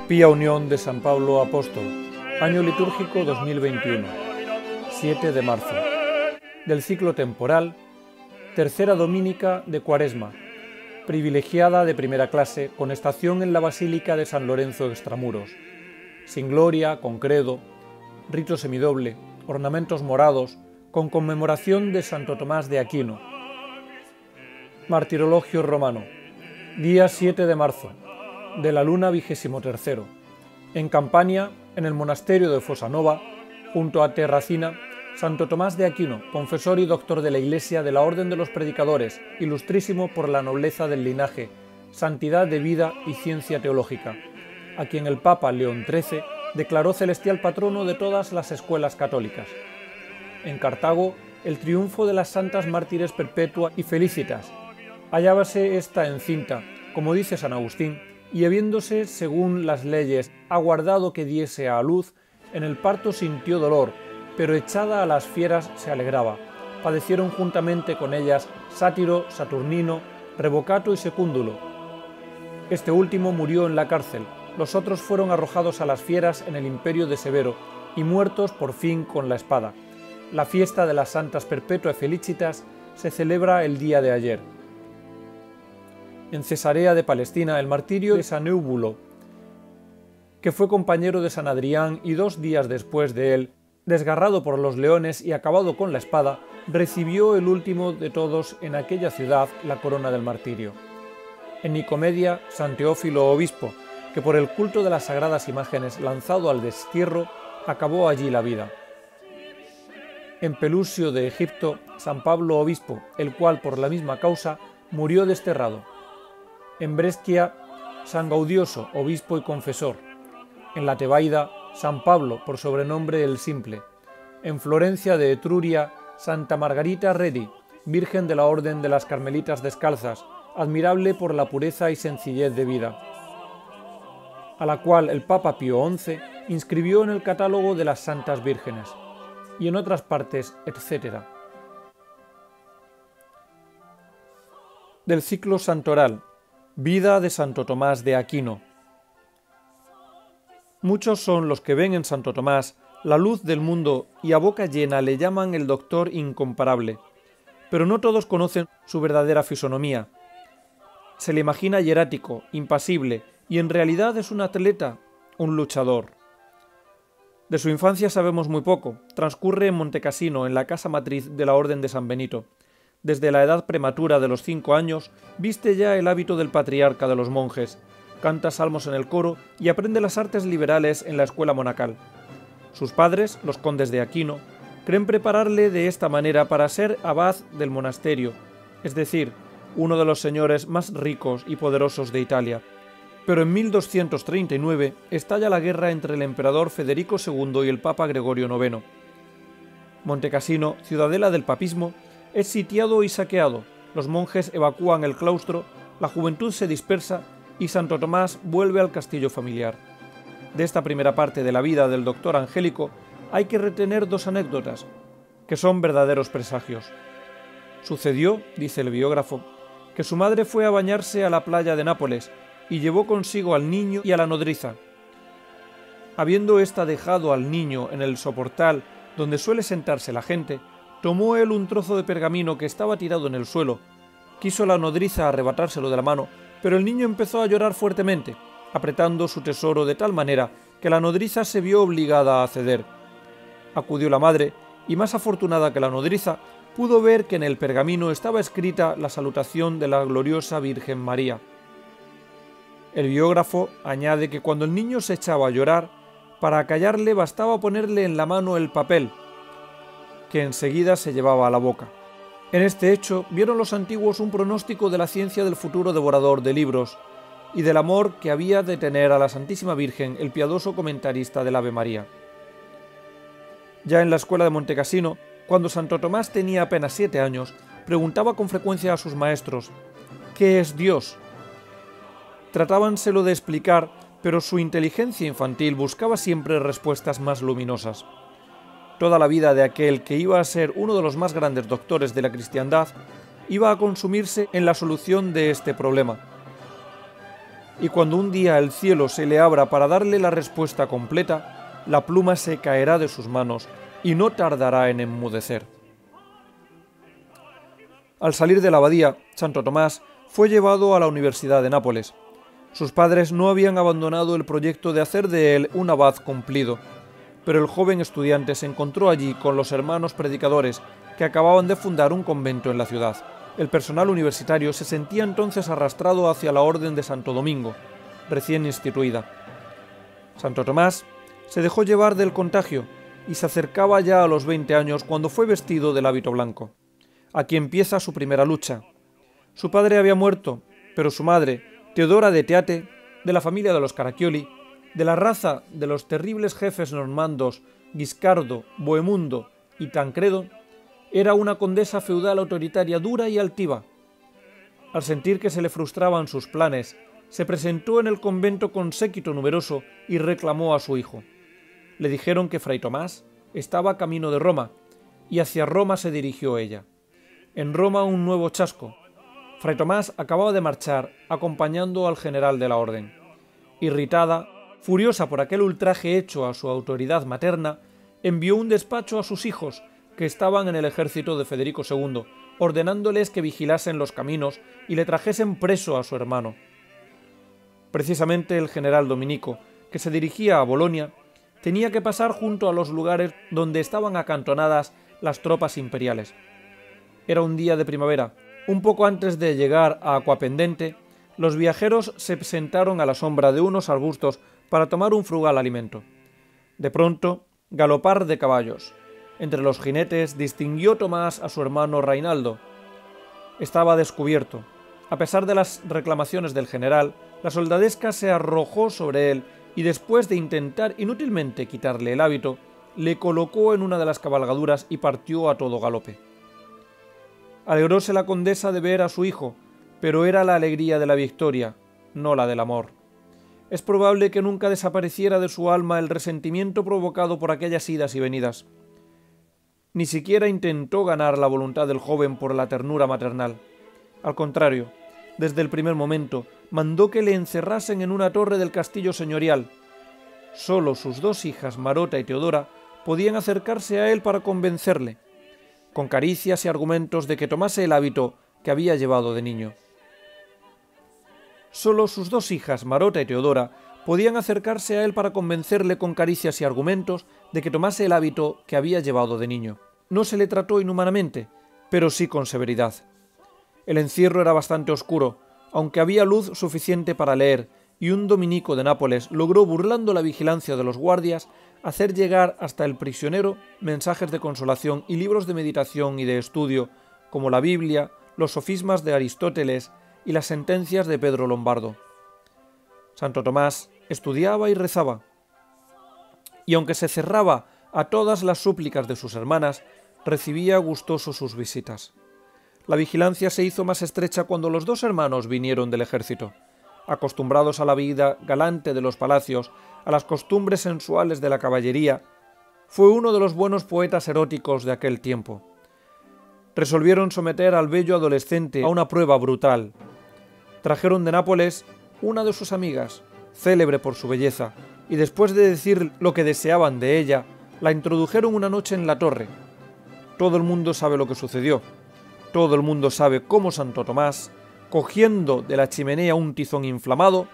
Pía Unión de San Pablo Apóstol, año litúrgico 2021, 7 de marzo, del ciclo temporal, tercera dominica de Cuaresma, privilegiada de primera clase con estación en la Basílica de San Lorenzo Extramuros, sin gloria, con credo, rito semidoble, ornamentos morados, con conmemoración de Santo Tomás de Aquino. Martirologio romano, día 7 de marzo, de la luna 23º, en Campania, en el monasterio de Fosanova, junto a Terracina, Santo Tomás de Aquino, confesor y doctor de la Iglesia de la Orden de los Predicadores, ilustrísimo por la nobleza del linaje, santidad de vida y ciencia teológica, a quien el Papa León XIII declaró celestial patrono de todas las escuelas católicas. En Cartago, el triunfo de las santas mártires Perpetua y Felicitas. Hallábase esta encinta, como dice San Agustín, y habiéndose, según las leyes, aguardado que diese a luz, en el parto sintió dolor, pero echada a las fieras se alegraba. Padecieron juntamente con ellas Sátiro, Saturnino, Revocato y Secúndulo. Este último murió en la cárcel, los otros fueron arrojados a las fieras en el imperio de Severo, y muertos por fin con la espada. La fiesta de las santas Perpetua y Felicitas se celebra el día de ayer. En Cesarea de Palestina, el martirio de San Eúbulo, que fue compañero de San Adrián y 2 días después de él, desgarrado por los leones y acabado con la espada, recibió el último de todos en aquella ciudad la corona del martirio. En Nicomedia, San Teófilo obispo, que por el culto de las sagradas imágenes lanzado al destierro, acabó allí la vida. En Pelusio de Egipto, San Pablo obispo, el cual por la misma causa murió desterrado. En Brescia, San Gaudioso, obispo y confesor. En la Tebaida, San Pablo, por sobrenombre el Simple. En Florencia de Etruria, Santa Margarita Redi, Virgen de la Orden de las Carmelitas Descalzas, admirable por la pureza y sencillez de vida, a la cual el Papa Pío XI inscribió en el catálogo de las Santas Vírgenes, y en otras partes, etc. Del ciclo santoral, vida de Santo Tomás de Aquino. Muchos son los que ven en Santo Tomás la luz del mundo y a boca llena le llaman el doctor incomparable, pero no todos conocen su verdadera fisonomía. Se le imagina hierático, impasible, y en realidad es un atleta, un luchador. De su infancia sabemos muy poco, transcurre en Montecassino, en la casa matriz de la Orden de San Benito. Desde la edad prematura de los 5 años, viste ya el hábito del patriarca de los monjes, canta salmos en el coro y aprende las artes liberales en la escuela monacal. Sus padres, los condes de Aquino, creen prepararle de esta manera para ser abad del monasterio, es decir, uno de los señores más ricos y poderosos de Italia. Pero en 1239 estalla la guerra entre el emperador Federico II y el Papa Gregorio IX. Montecassino, ciudadela del papismo, es sitiado y saqueado, los monjes evacúan el claustro, la juventud se dispersa y Santo Tomás vuelve al castillo familiar. De esta primera parte de la vida del doctor angélico hay que retener 2 anécdotas, que son verdaderos presagios. Sucedió, dice el biógrafo, que su madre fue a bañarse a la playa de Nápoles y llevó consigo al niño y a la nodriza. Habiendo ésta dejado al niño en el soportal donde suele sentarse la gente, tomó él un trozo de pergamino que estaba tirado en el suelo. Quiso la nodriza arrebatárselo de la mano, pero el niño empezó a llorar fuertemente, apretando su tesoro de tal manera que la nodriza se vio obligada a ceder. Acudió la madre, y más afortunada que la nodriza, pudo ver que en el pergamino estaba escrita la salutación de la gloriosa Virgen María. El biógrafo añade que cuando el niño se echaba a llorar, para acallarle bastaba ponerle en la mano el papel, que enseguida se llevaba a la boca. En este hecho vieron los antiguos un pronóstico de la ciencia del futuro devorador de libros y del amor que había de tener a la Santísima Virgen el piadoso comentarista del Ave María. Ya en la escuela de Montecassino, cuando Santo Tomás tenía apenas 7 años, preguntaba con frecuencia a sus maestros: ¿qué es Dios? Tratábanselo de explicar, pero su inteligencia infantil buscaba siempre respuestas más luminosas. Toda la vida de aquel que iba a ser uno de los más grandes doctores de la cristiandad iba a consumirse en la solución de este problema. Y cuando un día el cielo se le abra para darle la respuesta completa, la pluma se caerá de sus manos y no tardará en enmudecer. Al salir de la abadía, Santo Tomás fue llevado a la Universidad de Nápoles. Sus padres no habían abandonado el proyecto de hacer de él un abad cumplido, pero el joven estudiante se encontró allí con los hermanos predicadores que acababan de fundar un convento en la ciudad. El personal universitario se sentía entonces arrastrado hacia la Orden de Santo Domingo, recién instituida. Santo Tomás se dejó llevar del contagio y se acercaba ya a los 20 años cuando fue vestido del hábito blanco. Aquí empieza su primera lucha. Su padre había muerto, pero su madre, Teodora de Teate, de la familia de los Caraccioli, de la raza de los terribles jefes normandos Guiscardo, Bohemundo y Tancredo, era una condesa feudal autoritaria dura y altiva. Al sentir que se le frustraban sus planes, se presentó en el convento con séquito numeroso y reclamó a su hijo. Le dijeron que Fray Tomás estaba camino de Roma, y hacia Roma se dirigió ella. En Roma un nuevo chasco. Fray Tomás acababa de marchar acompañando al general de la orden. Irritada, furiosa por aquel ultraje hecho a su autoridad materna, envió un despacho a sus hijos, que estaban en el ejército de Federico II, ordenándoles que vigilasen los caminos y le trajesen preso a su hermano. Precisamente el general Dominico, que se dirigía a Bolonia, tenía que pasar junto a los lugares donde estaban acantonadas las tropas imperiales. Era un día de primavera. Un poco antes de llegar a Aquapendente, los viajeros se sentaron a la sombra de unos arbustos para tomar un frugal alimento. De pronto, galopar de caballos. Entre los jinetes distinguió Tomás a su hermano Reinaldo. Estaba descubierto. A pesar de las reclamaciones del general, la soldadesca se arrojó sobre él y después de intentar inútilmente quitarle el hábito, le colocó en una de las cabalgaduras y partió a todo galope. Alegróse la condesa de ver a su hijo, pero era la alegría de la victoria, no la del amor. Es probable que nunca desapareciera de su alma el resentimiento provocado por aquellas idas y venidas. Ni siquiera intentó ganar la voluntad del joven por la ternura maternal. Al contrario, desde el primer momento, mandó que le encerrasen en una torre del castillo señorial. Solo sus dos hijas, Marota y Teodora, podían acercarse a él para convencerle, con caricias y argumentos de que tomase el hábito que había llevado de niño. Solo sus dos hijas, Marota y Teodora, podían acercarse a él para convencerle con caricias y argumentos de que tomase el hábito que había llevado de niño. No se le trató inhumanamente, pero sí con severidad. El encierro era bastante oscuro, aunque había luz suficiente para leer, y un dominico de Nápoles logró, burlando la vigilancia de los guardias, hacer llegar hasta el prisionero mensajes de consolación y libros de meditación y de estudio, como la Biblia, los sofismas de Aristóteles y las sentencias de Pedro Lombardo. Santo Tomás estudiaba y rezaba, y aunque se cerraba a todas las súplicas de sus hermanas, recibía gustoso sus visitas. La vigilancia se hizo más estrecha cuando los dos hermanos vinieron del ejército. Acostumbrados a la vida galante de los palacios, a las costumbres sensuales de la caballería, fue uno de los buenos poetas eróticos de aquel tiempo. Resolvieron someter al bello adolescente a una prueba brutal. Trajeron de Nápoles una de sus amigas, célebre por su belleza, y después de decir lo que deseaban de ella, la introdujeron una noche en la torre. Todo el mundo sabe lo que sucedió. Todo el mundo sabe cómo Santo Tomás, cogiendo de la chimenea un tizón inflamado,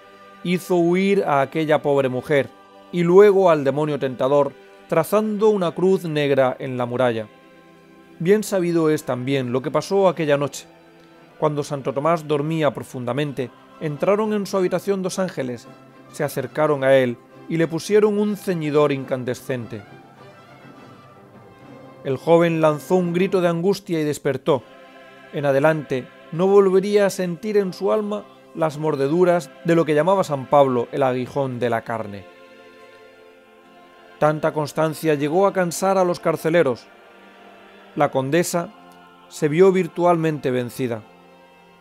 hizo huir a aquella pobre mujer, y luego al demonio tentador, trazando una cruz negra en la muralla. Bien sabido es también lo que pasó aquella noche. Cuando Santo Tomás dormía profundamente, entraron en su habitación dos ángeles, se acercaron a él y le pusieron un ceñidor incandescente. El joven lanzó un grito de angustia y despertó. En adelante no volvería a sentir en su alma las mordeduras de lo que llamaba San Pablo el aguijón de la carne. Tanta constancia llegó a cansar a los carceleros. La condesa se vio virtualmente vencida.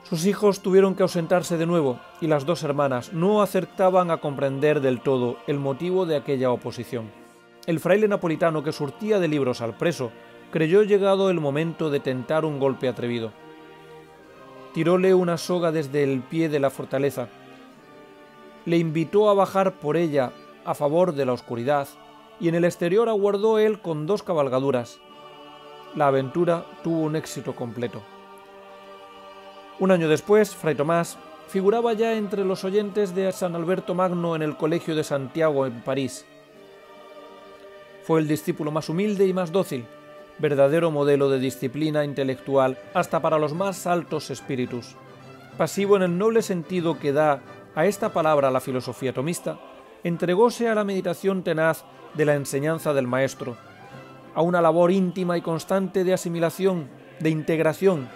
Sus hijos tuvieron que ausentarse de nuevo y las dos hermanas no acertaban a comprender del todo el motivo de aquella oposición. el fraile napolitano que surtía de libros al preso creyó llegado el momento de tentar un golpe atrevido. Tiróle una soga desde el pie de la fortaleza, le invitó a bajar por ella a favor de la oscuridad, y en el exterior aguardó él con 2 cabalgaduras. La aventura tuvo un éxito completo. Un año después, Fray Tomás figuraba ya entre los oyentes de San Alberto Magno en el Colegio de Santiago en París. Fue el discípulo más humilde y más dócil, verdadero modelo de disciplina intelectual hasta para los más altos espíritus. Pasivo en el noble sentido que da a esta palabra la filosofía tomista, entregóse a la meditación tenaz de la enseñanza del maestro, a una labor íntima y constante de asimilación, de integración.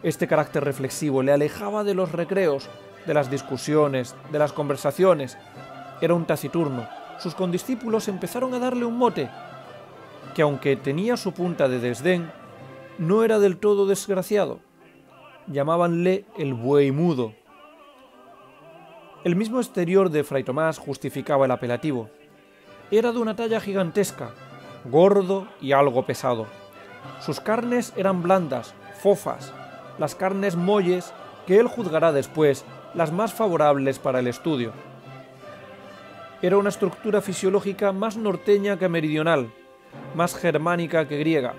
Este carácter reflexivo le alejaba de los recreos, de las discusiones, de las conversaciones. Era un taciturno. Sus condiscípulos empezaron a darle un mote, que aunque tenía su punta de desdén, no era del todo desgraciado. Llamábanle el buey mudo. El mismo exterior de Fray Tomás justificaba el apelativo. Era de una talla gigantesca, gordo y algo pesado. Sus carnes eran blandas, fofas, las carnes molles que él juzgará después las más favorables para el estudio. Era una estructura fisiológica más norteña que meridional, más germánica que griega.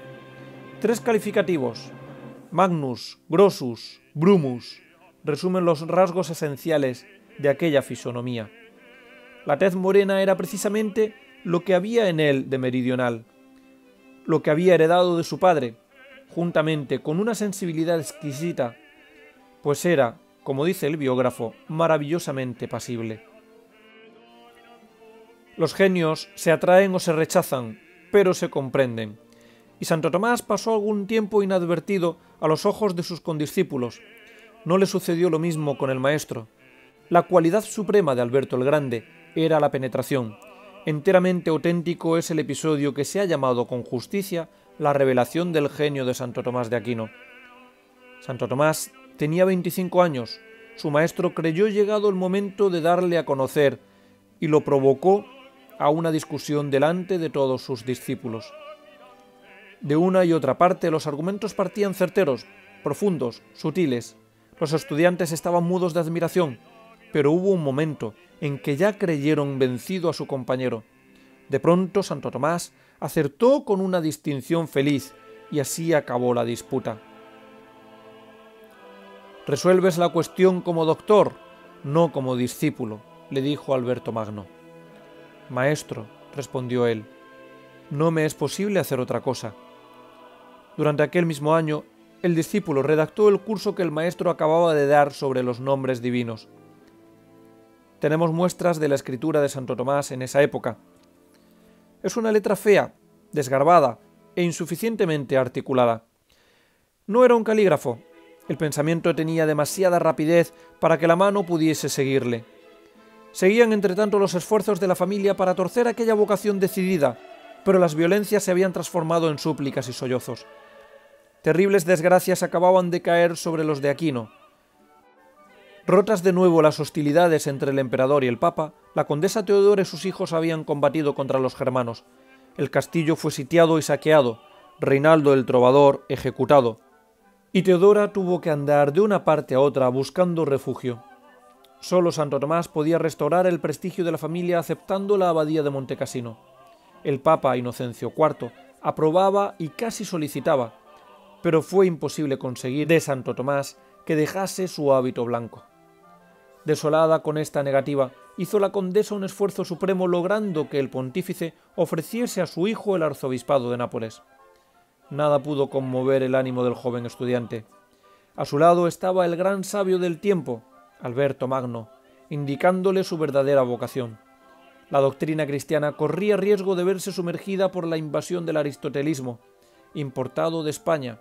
3 calificativos, magnus, grossus, brumus, resumen los rasgos esenciales de aquella fisonomía. La tez morena era precisamente lo que había en él de meridional, lo que había heredado de su padre, juntamente con una sensibilidad exquisita, pues era, como dice el biógrafo, maravillosamente pasible. Los genios se atraen o se rechazan, pero se comprenden, y Santo Tomás pasó algún tiempo inadvertido a los ojos de sus condiscípulos. No le sucedió lo mismo con el maestro. La cualidad suprema de Alberto el Grande era la penetración. Enteramente auténtico es el episodio que se ha llamado con justicia la revelación del genio de Santo Tomás de Aquino. Santo Tomás tenía 25 años, su maestro creyó llegado el momento de darle a conocer y lo provocó a una discusión delante de todos sus discípulos. De una y otra parte los argumentos partían certeros, profundos, sutiles. Los estudiantes estaban mudos de admiración, pero hubo un momento en que ya creyeron vencido a su compañero. De pronto Santo Tomás acertó con una distinción feliz y así acabó la disputa. «Resuelves la cuestión como doctor, no como discípulo», le dijo Alberto Magno. «Maestro», respondió él, «no me es posible hacer otra cosa». Durante aquel mismo año, el discípulo redactó el curso que el maestro acababa de dar sobre los nombres divinos. Tenemos muestras de la escritura de Santo Tomás en esa época. Es una letra fea, desgarbada e insuficientemente articulada. No era un calígrafo. El pensamiento tenía demasiada rapidez para que la mano pudiese seguirle. Seguían entretanto los esfuerzos de la familia para torcer aquella vocación decidida, pero las violencias se habían transformado en súplicas y sollozos. Terribles desgracias acababan de caer sobre los de Aquino. Rotas de nuevo las hostilidades entre el emperador y el papa, la condesa Teodora y sus hijos habían combatido contra los germanos. El castillo fue sitiado y saqueado, Reinaldo el trovador ejecutado, y Teodora tuvo que andar de una parte a otra buscando refugio. Solo Santo Tomás podía restaurar el prestigio de la familia aceptando la abadía de Montecassino. El papa Inocencio IV aprobaba y casi solicitaba, pero fue imposible conseguir de Santo Tomás que dejase su hábito blanco. Desolada con esta negativa, hizo la condesa un esfuerzo supremo logrando que el pontífice ofreciese a su hijo el arzobispado de Nápoles. Nada pudo conmover el ánimo del joven estudiante. A su lado estaba el gran sabio del tiempo, Alberto Magno, indicándole su verdadera vocación. La doctrina cristiana corría riesgo de verse sumergida por la invasión del aristotelismo, importado de España.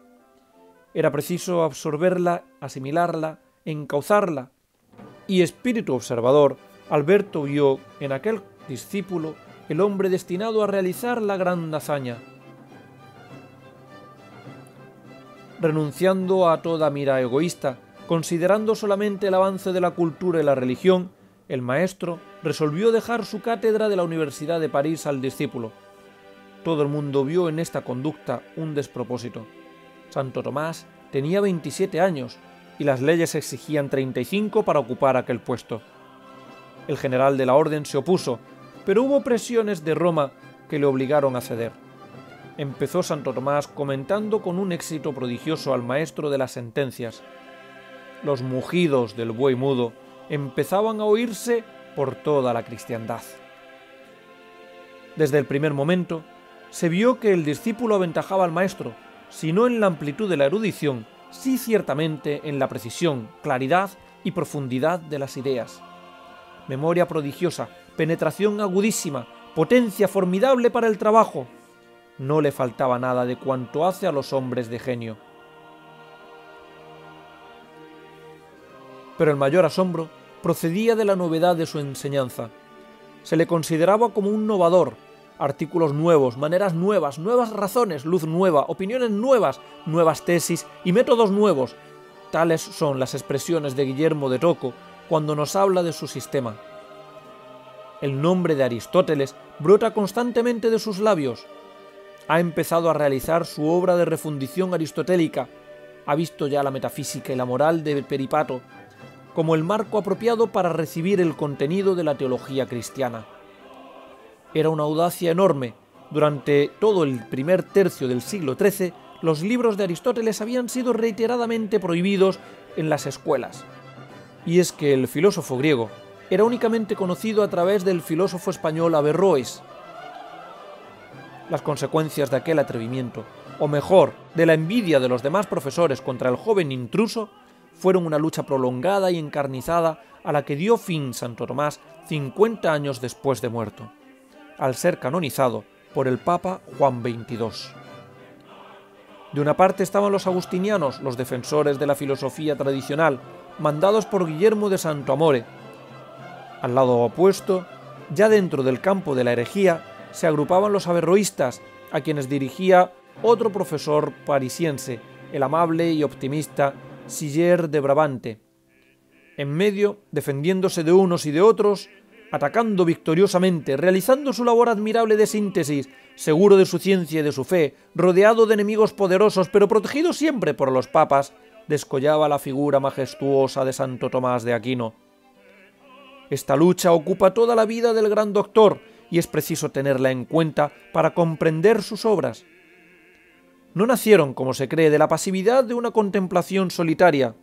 Era preciso absorberla, asimilarla, encauzarla, y espíritu observador, Alberto vio en aquel discípulo el hombre destinado a realizar la gran hazaña. Renunciando a toda mira egoísta, considerando solamente el avance de la cultura y la religión, el maestro resolvió dejar su cátedra de la Universidad de París al discípulo, Todo el mundo vio en esta conducta un despropósito. Santo Tomás tenía 27 años y las leyes exigían 35 para ocupar aquel puesto. El general de la orden se opuso, pero hubo presiones de Roma que le obligaron a ceder. Empezó Santo Tomás comentando con un éxito prodigioso al maestro de las sentencias. Los mugidos del buey mudo empezaban a oírse por toda la cristiandad. Desde el primer momento, se vio que el discípulo aventajaba al maestro, si no en la amplitud de la erudición, sí ciertamente en la precisión, claridad y profundidad de las ideas. Memoria prodigiosa, penetración agudísima, potencia formidable para el trabajo. No le faltaba nada de cuanto hace a los hombres de genio. Pero el mayor asombro procedía de la novedad de su enseñanza. Se le consideraba como un novador, artículos nuevos, maneras nuevas, nuevas razones, luz nueva, opiniones nuevas, nuevas tesis y métodos nuevos. Tales son las expresiones de Guillermo de Tocco cuando nos habla de su sistema. El nombre de Aristóteles brota constantemente de sus labios. Ha empezado a realizar su obra de refundición aristotélica, ha visto ya la metafísica y la moral de Peripato como el marco apropiado para recibir el contenido de la teología cristiana. Era una audacia enorme. Durante todo el primer tercio del siglo XIII, los libros de Aristóteles habían sido reiteradamente prohibidos en las escuelas. Y es que el filósofo griego era únicamente conocido a través del filósofo español Averroes. Las consecuencias de aquel atrevimiento, o mejor, de la envidia de los demás profesores contra el joven intruso, fueron una lucha prolongada y encarnizada a la que dio fin Santo Tomás 50 años después de muerto, al ser canonizado por el Papa Juan XXII. De una parte estaban los agustinianos, los defensores de la filosofía tradicional, mandados por Guillermo de Santo Amore. Al lado opuesto, ya dentro del campo de la herejía, se agrupaban los averroístas, a quienes dirigía otro profesor parisiense, el amable y optimista Siller de Brabante. En medio, defendiéndose de unos y de otros, atacando victoriosamente, realizando su labor admirable de síntesis, seguro de su ciencia y de su fe, rodeado de enemigos poderosos, pero protegido siempre por los papas, descollaba la figura majestuosa de Santo Tomás de Aquino. Esta lucha ocupa toda la vida del gran doctor y es preciso tenerla en cuenta para comprender sus obras. No nacieron, como se cree, de la pasividad de una contemplación solitaria,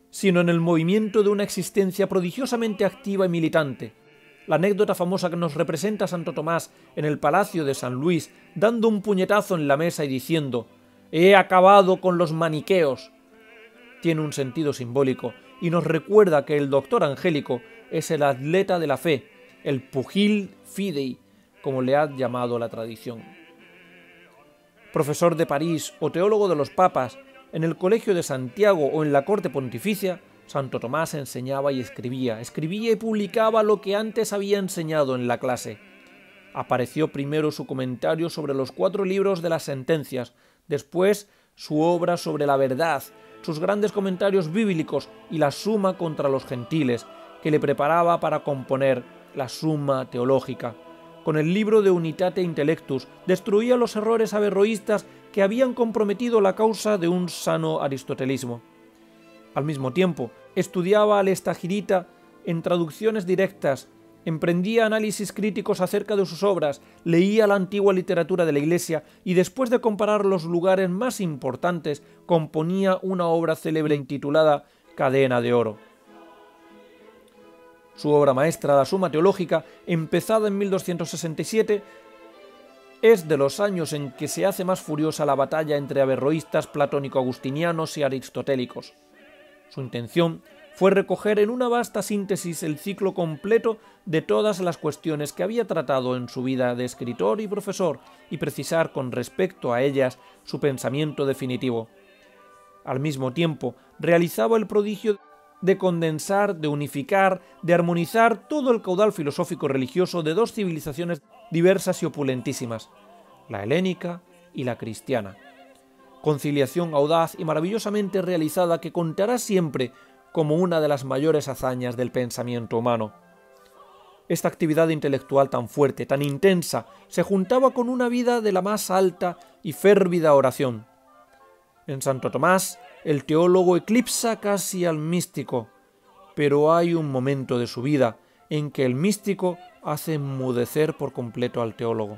sino en el movimiento de una existencia prodigiosamente activa y militante. La anécdota famosa que nos representa a Santo Tomás en el Palacio de San Luis, dando un puñetazo en la mesa y diciendo «He acabado con los maniqueos», tiene un sentido simbólico y nos recuerda que el doctor angélico es el atleta de la fe, el pugil fidei, como le ha llamado la tradición. Profesor de París o teólogo de los papas, en el Colegio de Santiago o en la corte pontificia, Santo Tomás enseñaba y escribía y publicaba lo que antes había enseñado en la clase. Apareció primero su comentario sobre los 4 libros de las sentencias, después su obra sobre la verdad, sus grandes comentarios bíblicos y la Suma contra los gentiles, que le preparaba para componer la Summa Teológica. Con el libro de Unitate Intellectus destruía los errores averroístas que habían comprometido la causa de un sano aristotelismo. Al mismo tiempo, estudiaba al Estagirita en traducciones directas, emprendía análisis críticos acerca de sus obras, leía la antigua literatura de la Iglesia y después de comparar los lugares más importantes, componía una obra célebre intitulada Cadena de Oro. Su obra maestra, la Summa Teológica, empezada en 1267, es de los años en que se hace más furiosa la batalla entre averroístas platónico-agustinianos y aristotélicos. Su intención fue recoger en una vasta síntesis el ciclo completo de todas las cuestiones que había tratado en su vida de escritor y profesor y precisar con respecto a ellas su pensamiento definitivo. Al mismo tiempo, realizaba el prodigio de condensar, de unificar, de armonizar todo el caudal filosófico religioso de 2 civilizaciones diversas y opulentísimas, la helénica y la cristiana. Conciliación audaz y maravillosamente realizada que contará siempre como una de las mayores hazañas del pensamiento humano. Esta actividad intelectual tan fuerte, tan intensa, se juntaba con una vida de la más alta y férvida oración. En Santo Tomás, el teólogo eclipsa casi al místico, pero hay un momento de su vida en que el místico hace enmudecer por completo al teólogo.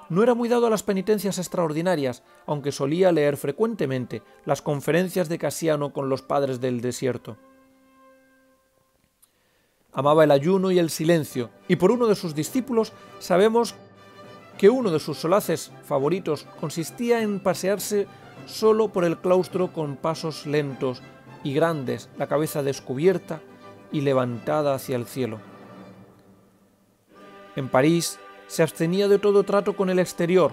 No era muy dado a las penitencias extraordinarias, aunque solía leer frecuentemente las conferencias de Casiano con los padres del desierto. Amaba el ayuno y el silencio, y por uno de sus discípulos sabemos que uno de sus solaces favoritos consistía en pasearse solo por el claustro con pasos lentos y grandes, la cabeza descubierta y levantada hacia el cielo. En París se abstenía de todo trato con el exterior,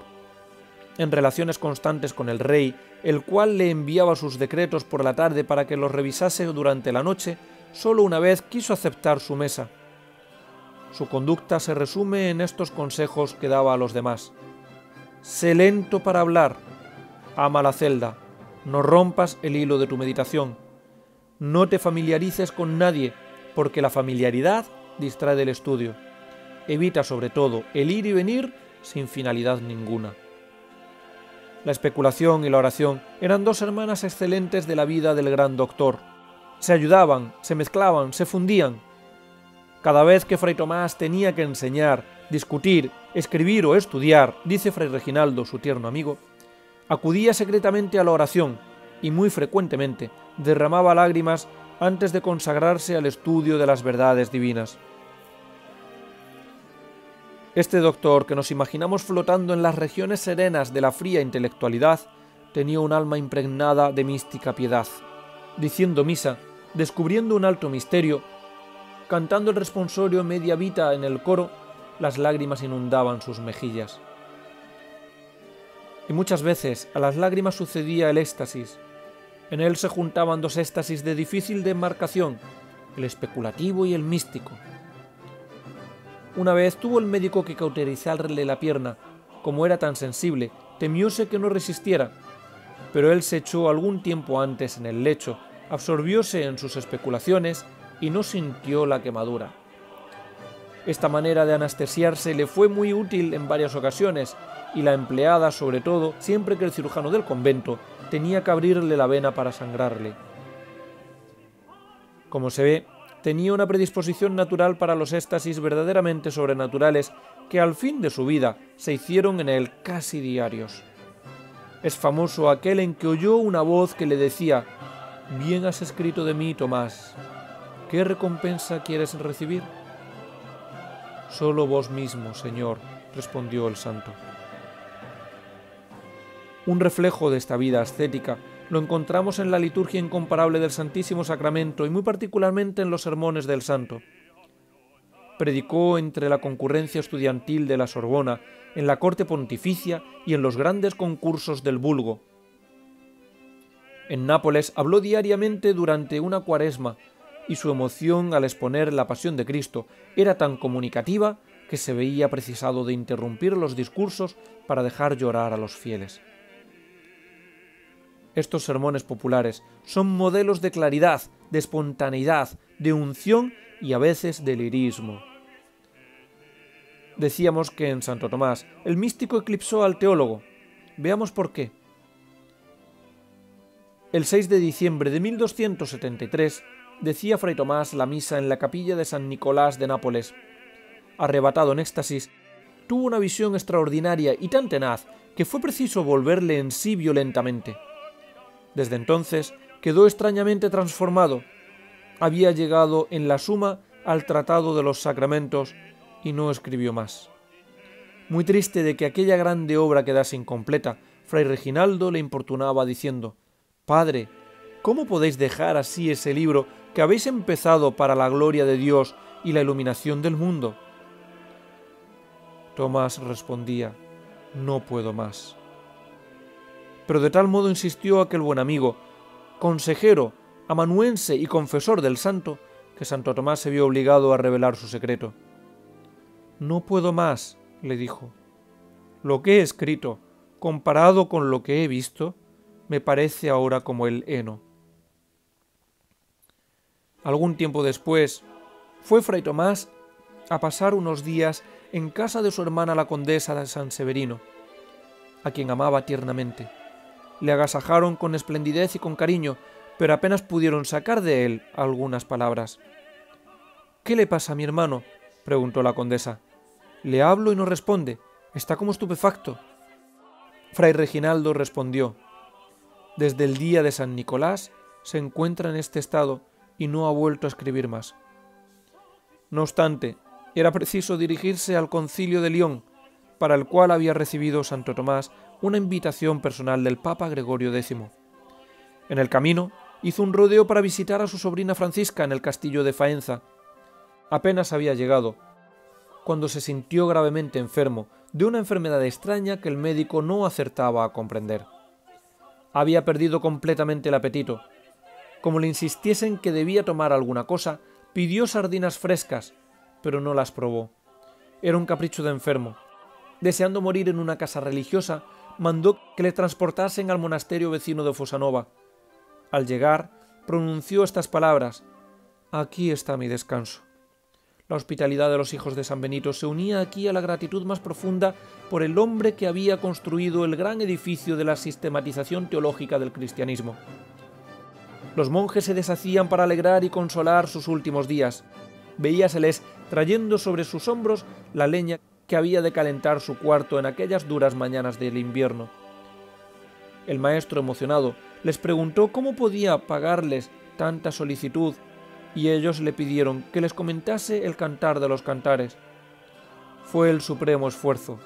en relaciones constantes con el rey, el cual le enviaba sus decretos por la tarde para que los revisase durante la noche. Solo una vez quiso aceptar su mesa. Su conducta se resume en estos consejos que daba a los demás. Sé lento para hablar, ama la celda, no rompas el hilo de tu meditación, no te familiarices con nadie, porque la familiaridad distrae del estudio. Evita sobre todo el ir y venir sin finalidad ninguna. La especulación y la oración eran dos hermanas excelentes de la vida del gran doctor. Se ayudaban, se mezclaban, se fundían. Cada vez que Fray Tomás tenía que enseñar, discutir, escribir o estudiar, dice Fray Reginaldo, su tierno amigo, acudía secretamente a la oración y muy frecuentemente derramaba lágrimas antes de consagrarse al estudio de las verdades divinas. Este doctor, que nos imaginamos flotando en las regiones serenas de la fría intelectualidad, tenía un alma impregnada de mística piedad. Diciendo misa, descubriendo un alto misterio, cantando el responsorio media vita en el coro, las lágrimas inundaban sus mejillas. Y muchas veces a las lágrimas sucedía el éxtasis. En él se juntaban dos éxtasis de difícil demarcación, el especulativo y el místico. Una vez tuvo el médico que cauterizarle la pierna. Como era tan sensible, temióse que no resistiera, pero él se echó algún tiempo antes en el lecho, absorbióse en sus especulaciones y no sintió la quemadura. Esta manera de anestesiarse le fue muy útil en varias ocasiones, y la empleada sobre todo siempre que el cirujano del convento tenía que abrirle la vena para sangrarle. Como se ve, tenía una predisposición natural para los éxtasis verdaderamente sobrenaturales que al fin de su vida se hicieron en él casi diarios. Es famoso aquel en que oyó una voz que le decía: «Bien has escrito de mí, Tomás. ¿Qué recompensa quieres recibir?» «Solo vos mismo, Señor», respondió el santo. Un reflejo de esta vida ascética lo encontramos en la liturgia incomparable del Santísimo Sacramento y muy particularmente en los sermones del santo. Predicó entre la concurrencia estudiantil de la Sorbona, en la corte pontificia y en los grandes concursos del vulgo. En Nápoles habló diariamente durante una cuaresma y su emoción al exponer la pasión de Cristo era tan comunicativa que se veía precisado de interrumpir los discursos para dejar llorar a los fieles. Estos sermones populares son modelos de claridad, de espontaneidad, de unción y a veces de lirismo. Decíamos que en Santo Tomás el místico eclipsó al teólogo. Veamos por qué. El 6 de diciembre de 1273 decía Fray Tomás la misa en la capilla de San Nicolás de Nápoles. Arrebatado en éxtasis, tuvo una visión extraordinaria y tan tenaz que fue preciso volverle en sí violentamente. Desde entonces quedó extrañamente transformado. Había llegado en la suma al Tratado de los Sacramentos y no escribió más. Muy triste de que aquella grande obra quedase incompleta, Fray Reginaldo le importunaba diciendo: «Padre, ¿cómo podéis dejar así ese libro que habéis empezado para la gloria de Dios y la iluminación del mundo?» Tomás respondía: «No puedo más». Pero de tal modo insistió aquel buen amigo, consejero, amanuense y confesor del santo, que Santo Tomás se vio obligado a revelar su secreto. «No puedo más», le dijo. «Lo que he escrito, comparado con lo que he visto, me parece ahora como el heno». Algún tiempo después, fue Fray Tomás a pasar unos días en casa de su hermana la condesa de San Severino, a quien amaba tiernamente. Le agasajaron con esplendidez y con cariño, pero apenas pudieron sacar de él algunas palabras. «¿Qué le pasa a mi hermano?», preguntó la condesa. «Le hablo y no responde. Está como estupefacto». Fray Reginaldo respondió: «Desde el día de San Nicolás se encuentra en este estado y no ha vuelto a escribir más». No obstante, era preciso dirigirse al Concilio de León, para el cual había recibido Santo Tomás una invitación personal del Papa Gregorio X. En el camino hizo un rodeo para visitar a su sobrina Francisca en el castillo de Faenza. Apenas había llegado, cuando se sintió gravemente enfermo de una enfermedad extraña que el médico no acertaba a comprender. Había perdido completamente el apetito. Como le insistiesen que debía tomar alguna cosa, pidió sardinas frescas, pero no las probó. Era un capricho de enfermo. Deseando morir en una casa religiosa, mandó que le transportasen al monasterio vecino de Fosanova. Al llegar, pronunció estas palabras: «Aquí está mi descanso». La hospitalidad de los hijos de San Benito se unía aquí a la gratitud más profunda por el hombre que había construido el gran edificio de la sistematización teológica del cristianismo. Los monjes se deshacían para alegrar y consolar sus últimos días. Veíaseles trayendo sobre sus hombros la leña que había de calentar su cuarto en aquellas duras mañanas del invierno. El maestro, emocionado, les preguntó cómo podía pagarles tanta solicitud, y ellos le pidieron que les comentase el Cantar de los Cantares. Fue el supremo esfuerzo.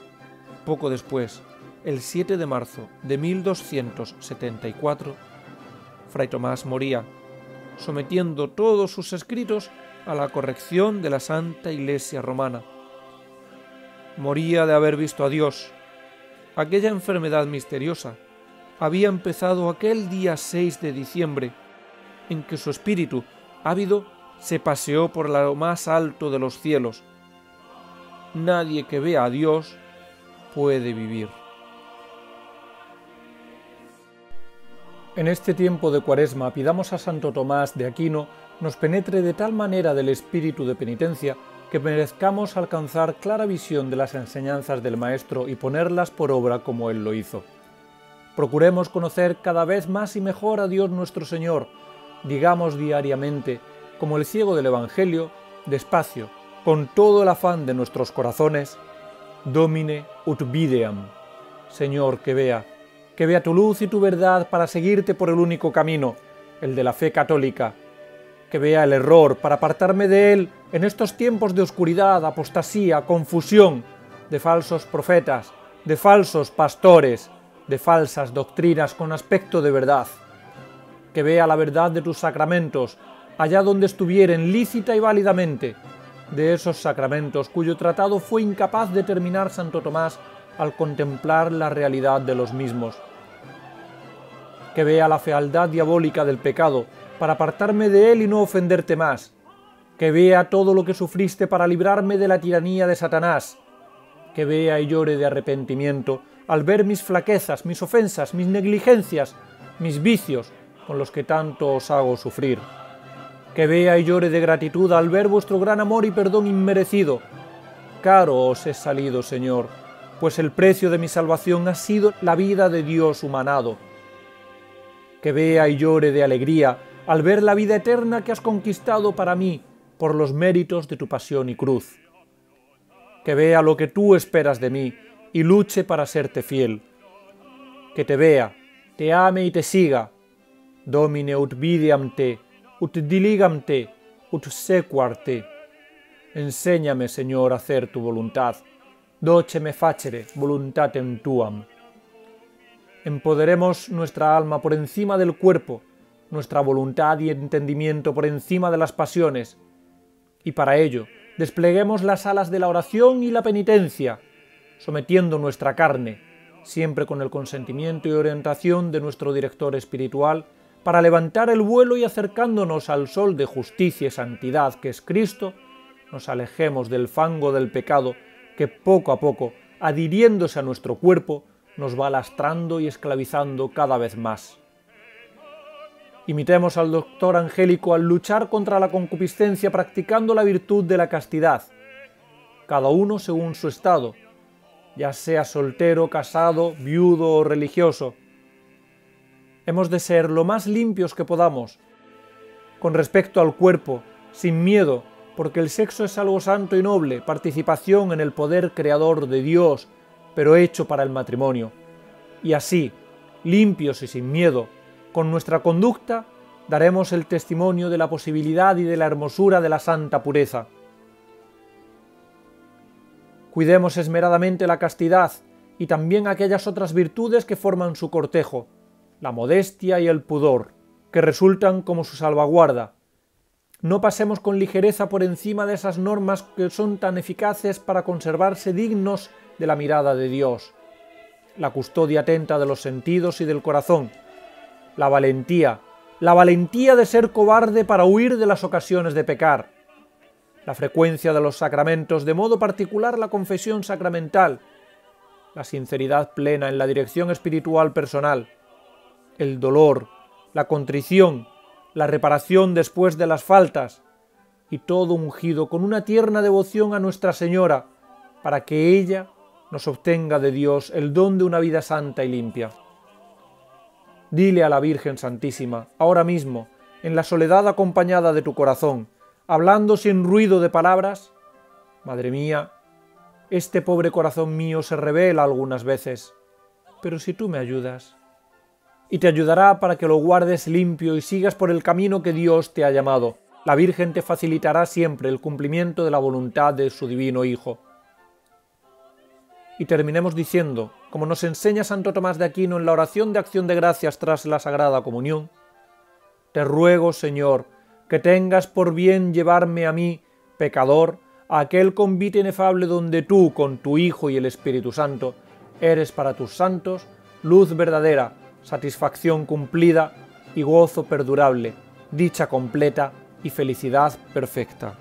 Poco después, el 7 de marzo de 1274, Fray Tomás moría, sometiendo todos sus escritos a la corrección de la Santa Iglesia Romana. Moría de haber visto a Dios. Aquella enfermedad misteriosa había empezado aquel día 6 de diciembre, en que su espíritu ávido se paseó por lo más alto de los cielos. Nadie que vea a Dios puede vivir. En este tiempo de Cuaresma pidamos a Santo Tomás de Aquino nos penetre de tal manera del espíritu de penitencia que merezcamos alcanzar clara visión de las enseñanzas del Maestro y ponerlas por obra como él lo hizo. Procuremos conocer cada vez más y mejor a Dios nuestro Señor. Digamos diariamente, como el ciego del Evangelio, despacio, con todo el afán de nuestros corazones: Domine ut videam. Señor, que vea tu luz y tu verdad para seguirte por el único camino, el de la fe católica. Que vea el error para apartarme de él en estos tiempos de oscuridad, apostasía, confusión, de falsos profetas, de falsos pastores, de falsas doctrinas con aspecto de verdad. Que vea la verdad de tus sacramentos, allá donde estuvieren lícita y válidamente, de esos sacramentos cuyo tratado fue incapaz de terminar Santo Tomás al contemplar la realidad de los mismos. Que vea la fealdad diabólica del pecado, para apartarme de él y no ofenderte más. Que vea todo lo que sufriste para librarme de la tiranía de Satanás. Que vea y llore de arrepentimiento al ver mis flaquezas, mis ofensas, mis negligencias, mis vicios, con los que tanto os hago sufrir. Que vea y llore de gratitud al ver vuestro gran amor y perdón inmerecido. Caro os he salido, Señor, pues el precio de mi salvación ha sido la vida de Dios humanado. Que vea y llore de alegría al ver la vida eterna que has conquistado para mí por los méritos de tu pasión y cruz. Que vea lo que tú esperas de mí y luche para serte fiel. Que te vea, te ame y te siga. Domine ut videam te, ut diligam te, ut sequar te. Enséñame, Señor, a hacer tu voluntad. Doceme facere voluntatem tuam. Empoderemos nuestra alma por encima del cuerpo, nuestra voluntad y entendimiento por encima de las pasiones, y para ello despleguemos las alas de la oración y la penitencia, sometiendo nuestra carne, siempre con el consentimiento y orientación de nuestro director espiritual, para levantar el vuelo y acercándonos al sol de justicia y santidad que es Cristo, nos alejemos del fango del pecado que poco a poco, adhiriéndose a nuestro cuerpo, nos va lastrando y esclavizando cada vez más. Imitemos al doctor angélico al luchar contra la concupiscencia practicando la virtud de la castidad. cada uno según su estado, ya sea soltero, casado, viudo o religioso. Hemos de ser lo más limpios que podamos, con respecto al cuerpo, sin miedo, porque el sexo es algo santo y noble, participación en el poder creador de Dios, pero hecho para el matrimonio. Y así, limpios y sin miedo, con nuestra conducta, daremos el testimonio de la posibilidad y de la hermosura de la santa pureza. Cuidemos esmeradamente la castidad y también aquellas otras virtudes que forman su cortejo, la modestia y el pudor, que resultan como su salvaguarda. No pasemos con ligereza por encima de esas normas que son tan eficaces para conservarse dignos de la mirada de Dios. La custodia atenta de los sentidos y del corazón. La valentía de ser cobarde para huir de las ocasiones de pecar. La frecuencia de los sacramentos, de modo particular la confesión sacramental. La sinceridad plena en la dirección espiritual personal. El dolor, la contrición, la reparación después de las faltas, y todo ungido con una tierna devoción a Nuestra Señora, para que ella nos obtenga de Dios el don de una vida santa y limpia. Dile a la Virgen Santísima, ahora mismo, en la soledad acompañada de tu corazón, hablando sin ruido de palabras: Madre mía, este pobre corazón mío se revela algunas veces, pero si tú me ayudas, y te ayudará para que lo guardes limpio y sigas por el camino que Dios te ha llamado. La Virgen te facilitará siempre el cumplimiento de la voluntad de su divino Hijo. Y terminemos diciendo, como nos enseña Santo Tomás de Aquino en la oración de acción de gracias tras la Sagrada Comunión: Te ruego, Señor, que tengas por bien llevarme a mí, pecador, a aquel convite inefable donde tú, con tu Hijo y el Espíritu Santo, eres para tus santos luz verdadera, satisfacción cumplida y gozo perdurable, dicha completa y felicidad perfecta.